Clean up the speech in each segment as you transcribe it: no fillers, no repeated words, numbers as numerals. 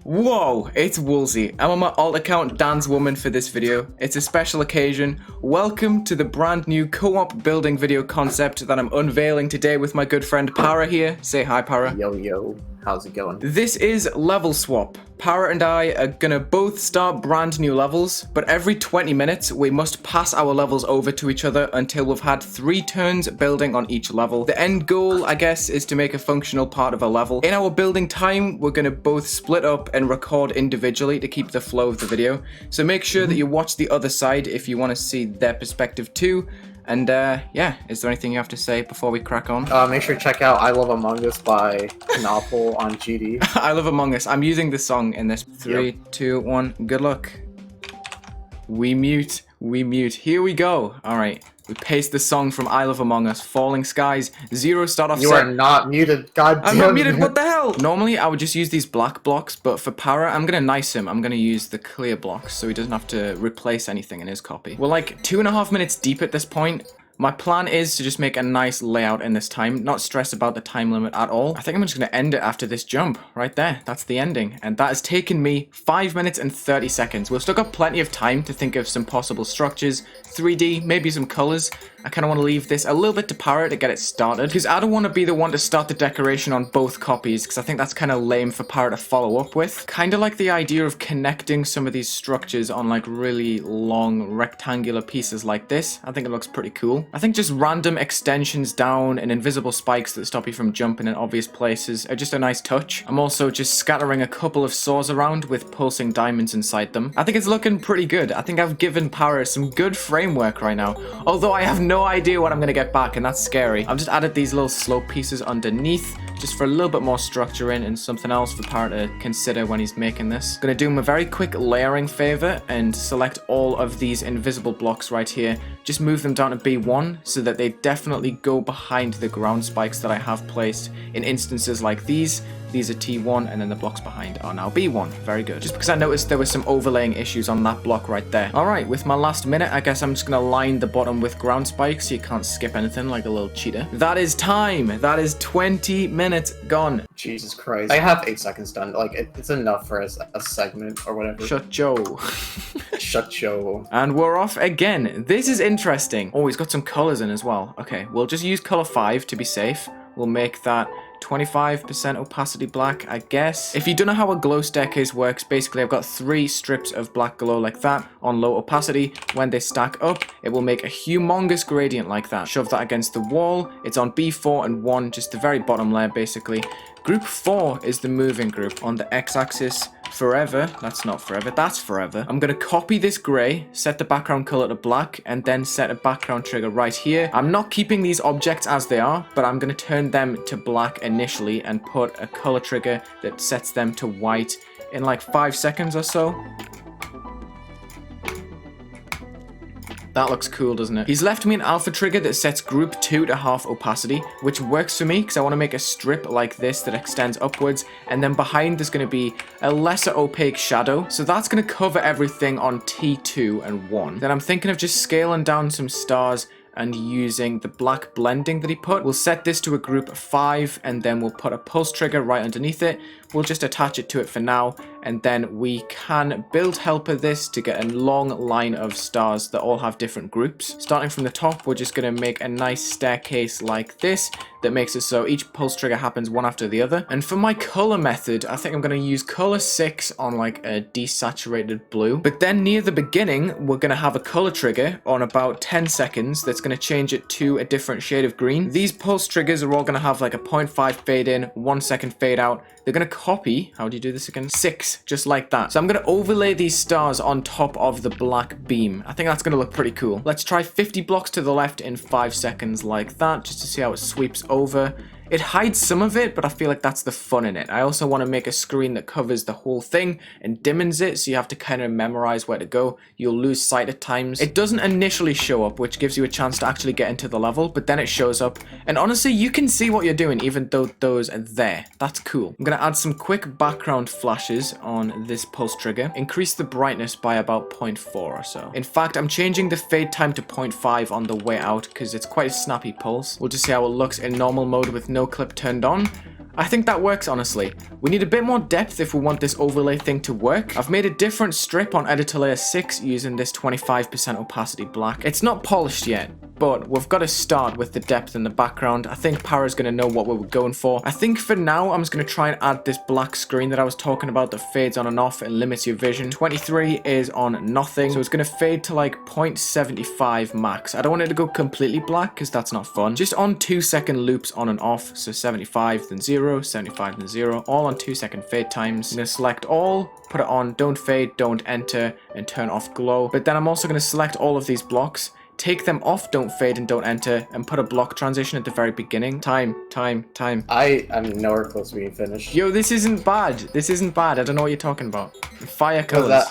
Whoa, it's Wulzy. I'm on my alt account Dan's Woman for this video. It's a special occasion. Welcome to the brand new co-op building video concept that I'm unveiling today with my good friend Para here. Say hi, Para. Yo, yo. How's it going? This is level swap. Para and I are gonna both start brand new levels, but every 20 minutes we must pass our levels over to each other until we've had 3 turns building on each level. The end goal, I guess, is to make a functional part of a level. In our building time, we're gonna both split up and record individually to keep the flow of the video. So make sure that you watch the other side if you want to see their perspective too. And yeah, is there anything you have to say before we crack on? Make sure to check out I Love Among Us by Knopple on GD. I Love Among Us. I'm using the song in this. 3, 2, 1, good luck. We mute. Here we go. Alright, we paste the song from I Love Among Us. Falling Skies, 0 start offset. You are not muted, god damn I'm not muted, what the hell? Normally I would just use these black blocks, but for Para, I'm gonna nice him. I'm gonna use the clear blocks so he doesn't have to replace anything in his copy. We're like 2.5 minutes deep at this point. My plan is to just make a nice layout in this time, not stress about the time limit at all. I think I'm just going to end it after this jump, right there. That's the ending. And that has taken me 5 minutes and 30 seconds. We've still got plenty of time to think of some possible structures, 3D, maybe some colors. I kind of want to leave this a little bit to Para to get it started, because I don't want to be the one to start the decoration on both copies, because I think that's kind of lame for Para to follow up with. Kind of like the idea of connecting some of these structures on like really long rectangular pieces like this. I think it looks pretty cool. I think just random extensions down and invisible spikes that stop you from jumping in obvious places are just a nice touch. I'm also just scattering a couple of saws around with pulsing diamonds inside them. I think it's looking pretty good. I think I've given Para some good framework right now, although I have no idea what I'm going to get back, and that's scary. I've just added these little slope pieces underneath just for a little bit more structure in and something else for Para to consider when he's making this. Gonna do him a very quick layering favor and select all of these invisible blocks right here. Just move them down to B1 so that they definitely go behind the ground spikes that I have placed in instances like these. These are T1 and then the blocks behind are now B1. Very good. Just because I noticed there were some overlaying issues on that block right there. Alright, with my last minute, I guess I'm just going to line the bottom with ground spikes so you can't skip anything like a little cheater. That is time. That is 20 minutes gone. Jesus Christ. I have 8 seconds done. Like, it's enough for a segment or whatever. Shut Joe. Shut Joe. And we're off again. This is interesting. Oh, he's got some colors in as well. Okay, we'll just use color 5 to be safe. We'll make that 25% opacity black, I guess. If you don't know how a glow staircase works, basically I've got 3 strips of black glow like that on low opacity. When they stack up, it will make a humongous gradient like that. Shove that against the wall. It's on B4 and 1, just the very bottom layer basically. Group 4 is the moving group on the x-axis. Forever, that's not forever, that's forever. I'm gonna copy this gray, set the background color to black, and then set a background trigger right here. I'm not keeping these objects as they are, but I'm gonna turn them to black initially and put a color trigger that sets them to white in like 5 seconds or so. That looks cool, doesn't it? He's left me an alpha trigger that sets group 2 to half opacity, which works for me because I want to make a strip like this that extends upwards, and then behind there's going to be a lesser opaque shadow. So that's going to cover everything on T2 and 1. Then I'm thinking of just scaling down some stars and using the black blending that he put. We'll set this to a group 5, and then we'll put a pulse trigger right underneath it. We'll just attach it to it for now, and then we can build helper this to get a long line of stars that all have different groups. Starting from the top, we're just going to make a nice staircase like this that makes it so each pulse trigger happens one after the other. And for my color method, I think I'm going to use color 6 on like a desaturated blue. But then near the beginning, we're going to have a color trigger on about 10 seconds that's going to change it to a different shade of green. These pulse triggers are all going to have like a 0.5 fade in, 1 second fade out. They're going to copy, how do you do this again? 6, just like that. So I'm going to overlay these stars on top of the black beam. I think that's going to look pretty cool. Let's try 50 blocks to the left in 5 seconds like that, just to see how it sweeps over. It hides some of it, but I feel like that's the fun in it. I also want to make a screen that covers the whole thing and dimmens it, so you have to kind of memorize where to go. You'll lose sight at times. It doesn't initially show up, which gives you a chance to actually get into the level, but then it shows up. And honestly, you can see what you're doing, even though those are there. That's cool. I'm going to add some quick background flashes on this pulse trigger. Increase the brightness by about 0.4 or so. In fact, I'm changing the fade time to 0.5 on the way out, because it's quite a snappy pulse. We'll just see how it looks in normal mode with no clip turned on. I think that works, honestly. We need a bit more depth if we want this overlay thing to work. I've made a different strip on editor layer 6 using this 25% opacity black. It's not polished yet, but we've got to start with the depth in the background. I think Para's going to know what we were going for. I think for now, I'm just going to try and add this black screen that I was talking about that fades on and off and limits your vision. 23 is on nothing, so it's going to fade to like 0.75 max. I don't want it to go completely black because that's not fun. Just on 2-second loops on and off, so 75 then 0, 75 then 0, all on 2-second fade times. I'm going to select all, put it on don't fade, don't enter, and turn off glow. But then I'm also going to select all of these blocks, take them off don't fade and don't enter, and put a block transition at the very beginning. Time. I'm nowhere close to being finished. Yo, this isn't bad. This isn't bad. I don't know what you're talking about. Fire colors.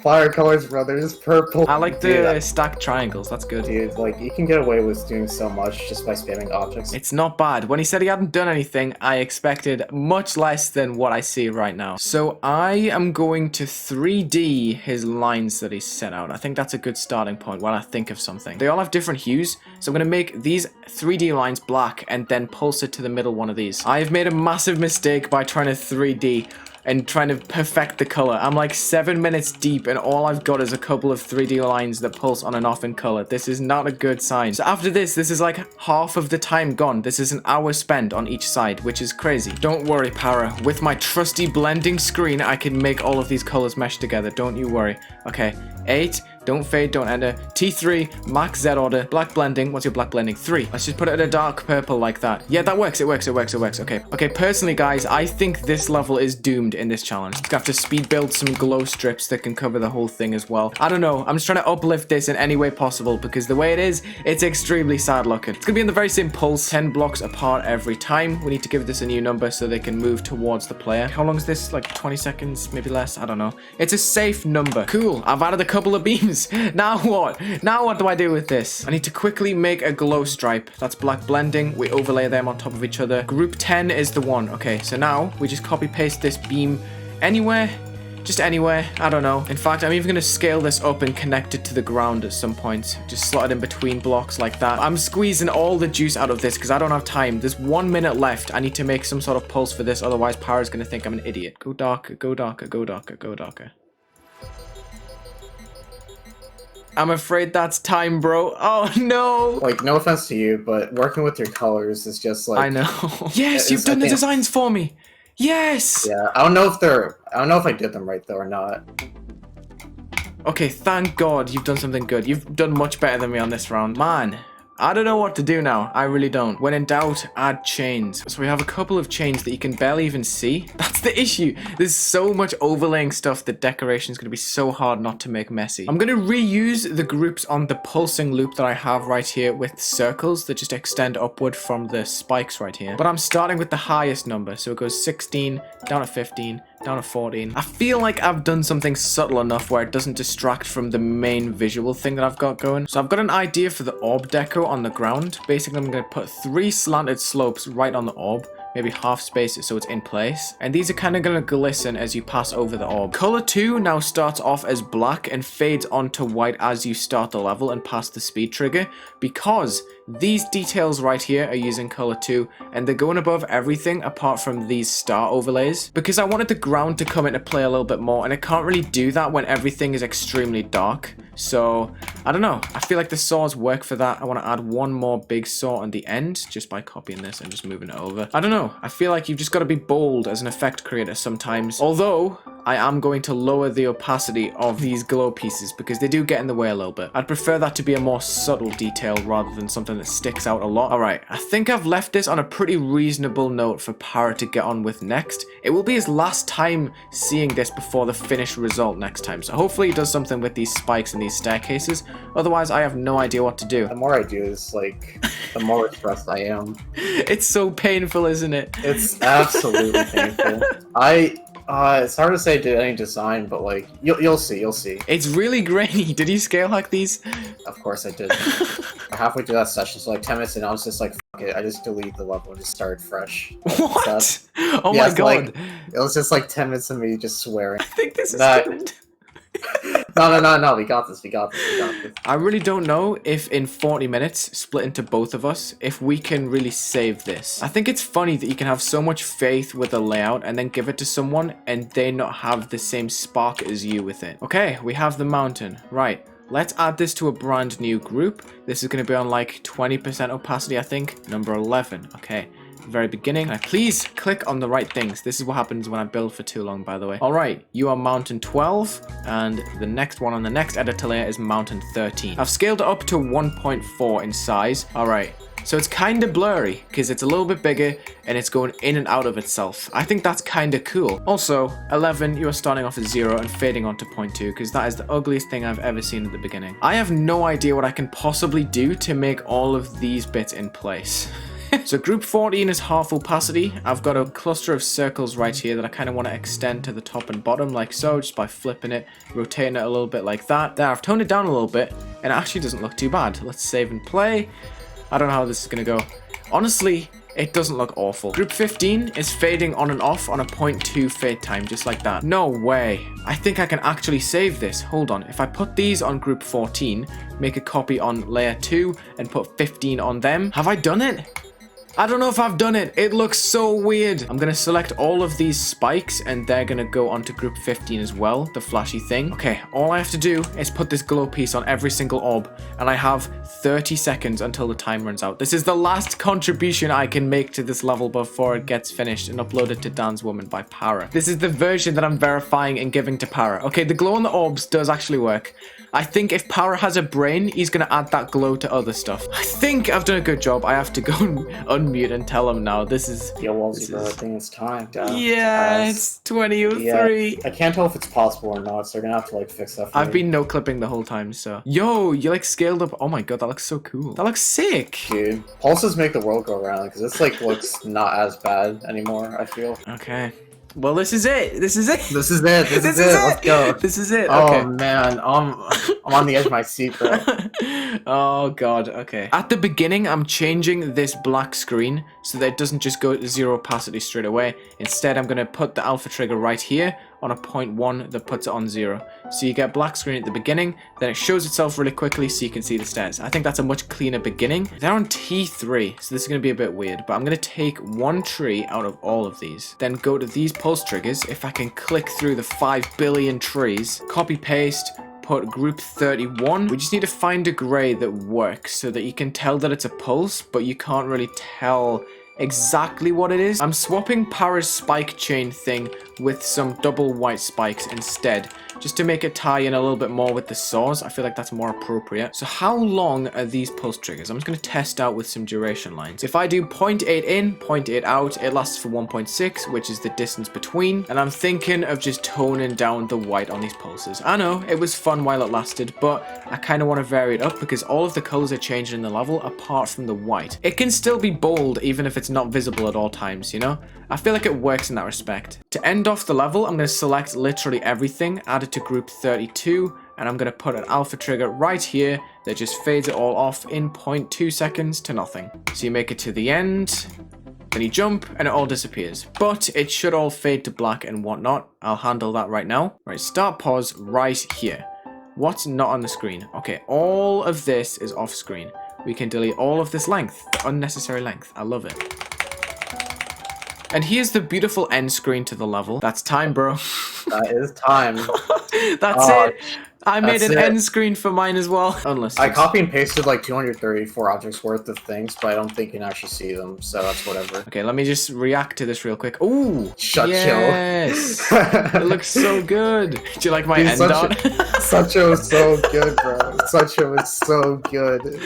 Fire colors, bro. They're just purple. I like the stacked triangles. That's good. Dude, like, you can get away with doing so much just by spamming objects. It's not bad. When he said he hadn't done anything, I expected much less than what I see right now. So I am going to 3D his lines that he set out. I think that's a good starting point while I think of something. They all have different hues, so I'm going to make these 3D lines black and then pulse it to the middle one of these. I have made a massive mistake by trying to 3D and trying to perfect the color. I'm like 7 minutes deep and all I've got is a couple of 3D lines that pulse on and off in color. This is not a good sign. So after this is like half of the time gone. This is an hour spent on each side, which is crazy. Don't worry, Para. With my trusty blending screen, I can make all of these colors mesh together. Don't you worry. Okay, 8. Don't fade, don't enter. T3, max Z order, black blending. What's your black blending? 3. Let's just put it at a dark purple like that. Yeah, that works. It works. Okay, personally, guys, I think this level is doomed in this challenge. It's gonna have to speed build some glow strips that can cover the whole thing as well. I don't know. I'm just trying to uplift this in any way possible because the way it is, it's extremely sad looking. It's gonna be in the very same pulse, 10 blocks apart every time. We need to give this a new number so they can move towards the player. How long is this? Like 20 seconds, maybe less? I don't know. It's a safe number. Cool. I've added a couple of beams. Now what? Now what do I do with this? I need to quickly make a glow stripe. That's black blending. We overlay them on top of each other. Group 10 is the one. Okay, so now we just copy paste this beam anywhere. Just anywhere. I don't know. In fact, I'm even going to scale this up and connect it to the ground at some point. Just slot it in between blocks like that. I'm squeezing all the juice out of this because I don't have time. There's 1 minute left. I need to make some sort of pulse for this. Otherwise, Para's going to think I'm an idiot. Go darker, go darker, go darker, go darker. I'm afraid that's time, bro. Oh, no. Like, no offense to you, but working with your colors is just like... I know. Yes, you've done the designs for me. Yes. Yeah, I don't know if I did them right, though, or not. Okay, thank God you've done something good. You've done much better than me on this round. Man, I don't know what to do now. I really don't. When in doubt, add chains. So we have a couple of chains that you can barely even see. That's the issue. There's so much overlaying stuff that decoration is going to be so hard not to make messy. I'm going to reuse the groups on the pulsing loop that I have right here with circles that just extend upward from the spikes right here. But I'm starting with the highest number. So it goes 16, down to 15, down to 14. I feel like I've done something subtle enough where it doesn't distract from the main visual thing that I've got going. So I've got an idea for the orb deco on the ground. Basically, I'm going to put 3 slanted slopes right on the orb. Maybe half space it so it's in place. And these are kind of going to glisten as you pass over the orb. Color 2 now starts off as black and fades onto white as you start the level and pass the speed trigger, because these details right here are using color 2 and they're going above everything apart from these star overlays, because I wanted the ground to come into play a little bit more, and it can't really do that when everything is extremely dark. So I don't know, I feel like the saws work for that. I want to add one more big saw on the end just by copying this and just moving it over. I don't know, I feel like you've just got to be bold as an effect creator sometimes, although I am going to lower the opacity of these glow pieces because they do get in the way a little bit. I'd prefer that to be a more subtle detail rather than something that sticks out a lot. Alright, I think I've left this on a pretty reasonable note for Para to get on with next. It will be his last time seeing this before the finished result next time, so hopefully he does something with these spikes and these staircases. Otherwise, I have no idea what to do. The more I do is, like, the more stressed I am. It's so painful, isn't it? It's absolutely painful. It's hard to say to any design, but like you'll see. It's really grainy. Did you scale hack these? Of course I did. Halfway through that session, so like 10 minutes in, I was just like, fuck it. I just deleted the level and just started fresh. What? Oh my god! Like, it was just like 10 minutes of me just swearing. I think this is good. No. We got this. I really don't know if in 40 minutes, split into both of us, if we can really save this. I think it's funny that you can have so much faith with a layout and then give it to someone and they not have the same spark as you with it. Okay, we have the mountain. Right. Let's add this to a brand new group. This is going to be on like 20% opacity, I think. Number 11. Okay. Very beginning. Can I please click on the right things? This is what happens when I build for too long, by the way. All right, you are mountain 12, and the next one on the next editor layer is mountain 13. I've scaled it up to 1.4 in size. All right, so it's kind of blurry because it's a little bit bigger and it's going in and out of itself. I think that's kind of cool. Also, 11, you are starting off at 0 and fading on to 0.2 because that is the ugliest thing I've ever seen at the beginning. I have no idea what I can possibly do to make all of these bits in place. So group 14 is half opacity. I've got a cluster of circles right here that I kind of want to extend to the top and bottom like so, just by flipping it, rotating it a little bit like that. There, I've toned it down a little bit, and it actually doesn't look too bad. Let's save and play. I don't know how this is going to go. Honestly, it doesn't look awful. Group 15 is fading on and off on a 0.2 fade time, just like that. No way. I think I can actually save this. Hold on. If I put these on group 14, make a copy on layer 2, and put 15 on them. Have I done it? I don't know if I've done it. It looks so weird. I'm going to select all of these spikes and they're going to go onto group 15 as well, the flashy thing. Okay, all I have to do is put this glow piece on every single orb and I have 30 seconds until the time runs out. This is the last contribution I can make to this level before it gets finished and uploaded to Dance Woman by Para. This is the version that I'm verifying and giving to Para. Okay, the glow on the orbs does actually work. I think if Para has a brain, he's going to add that glow to other stuff. I think I've done a good job. I have to go and unmute and tell him now. This is... Yo, Wulzy, bro, I think it's time. Yeah, it's 20:03. Yeah, I can't tell if it's possible or not, so they're going to have to, like, fix that for I've me. been no-clipping the whole time, so... Yo, you, like, scaled up... Oh my god, that looks so cool. That looks sick. Dude, pulses make the world go round, because this, like, looks not as bad anymore, I feel. Okay. Well, this is it. This is it. This is it. This is it. Let's go. This is it. Okay. Oh, man. I'm on the edge of my seat, bro. Oh, God. Okay. At the beginning, I'm changing this black screen so that it doesn't just go to 0 opacity straight away. Instead, I'm going to put the alpha trigger right here on a 0.1 that puts it on 0. So you get black screen at the beginning, then it shows itself really quickly so you can see the stairs. I think that's a much cleaner beginning. They're on T3, so this is going to be a bit weird, but I'm going to take one tree out of all of these, then go to these pulse triggers. If I can click through the 5 billion trees, copy paste, put group 31. We just need to find a gray that works so that you can tell that it's a pulse, but you can't really tell exactly what it is. I'm swapping Para's spike chain thing with some double white spikes instead, just to make it tie in a little bit more with the saws. I feel like that's more appropriate. So how long are these pulse triggers? I'm just going to test out with some duration lines. If I do 0.8 in, 0.8 out, it lasts for 1.6, which is the distance between. And I'm thinking of just toning down the white on these pulses. I know, it was fun while it lasted, but I kind of want to vary it up because all of the colors are changing in the level apart from the white. It can still be bold even if it's not visible at all times, you know? I feel like it works in that respect. To end off the level, I'm going to select literally everything, add it to group 32, and I'm going to put an alpha trigger right here that just fades it all off in 0.2 seconds to nothing. So you make it to the end, then you jump, and it all disappears. But it should all fade to black and whatnot. I'll handle that right now. Right, start pause right here. What's not on the screen? Okay, all of this is off screen. We can delete all of this length, unnecessary length. I love it. And here's the beautiful end screen to the level. That's time, bro. That is time. That's it. I made an end screen for mine as well. Unless I copy and pasted like 234 objects worth of things, but I don't think you can actually see them, so that's whatever. Okay, let me just react to this real quick. Ooh! Shut yes! It looks so good. Do you like my end dot? Sucho was so good, bro. Sucho was so good.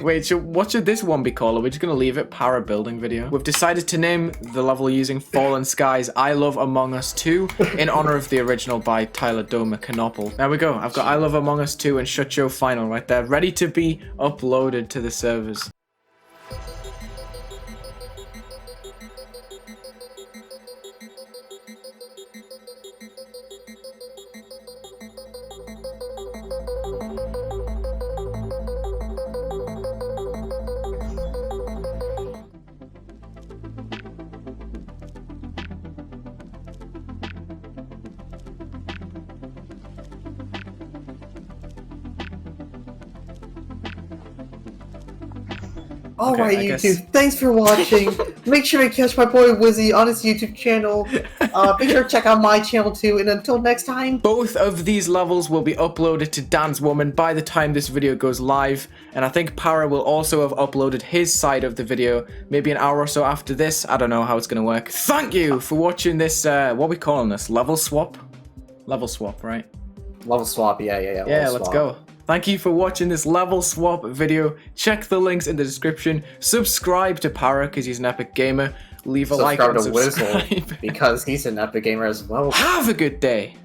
Wait, what should this one be called? Are we just gonna leave it Para building video? We've decided to name the level using Fallen Skies I Love Among Us 2 in honor of the original by Tyler Doma Canopple. There we go. I've got I Love Among Us 2 and Shut Your Final right there, ready to be uploaded to the servers. Alright, I YouTube, guess- thanks for watching. Make sure to catch my boy Wulzy on his YouTube channel. Be sure to check out my channel too, and until next time. Both of these levels will be uploaded to Dan's Woman by the time this video goes live, and I think Para will also have uploaded his side of the video maybe an hour or so after this. I don't know how it's gonna work. Thank you for watching this, what are we calling this? Level swap? Level swap, right? Level swap, yeah. Yeah, level let's swap. go. Thank you for watching this level swap video. Check the links in the description. Subscribe to Para because he's an epic gamer. Leave a like and Subscribe to subscribe. Whistle because he's an epic gamer as well. Have a good day.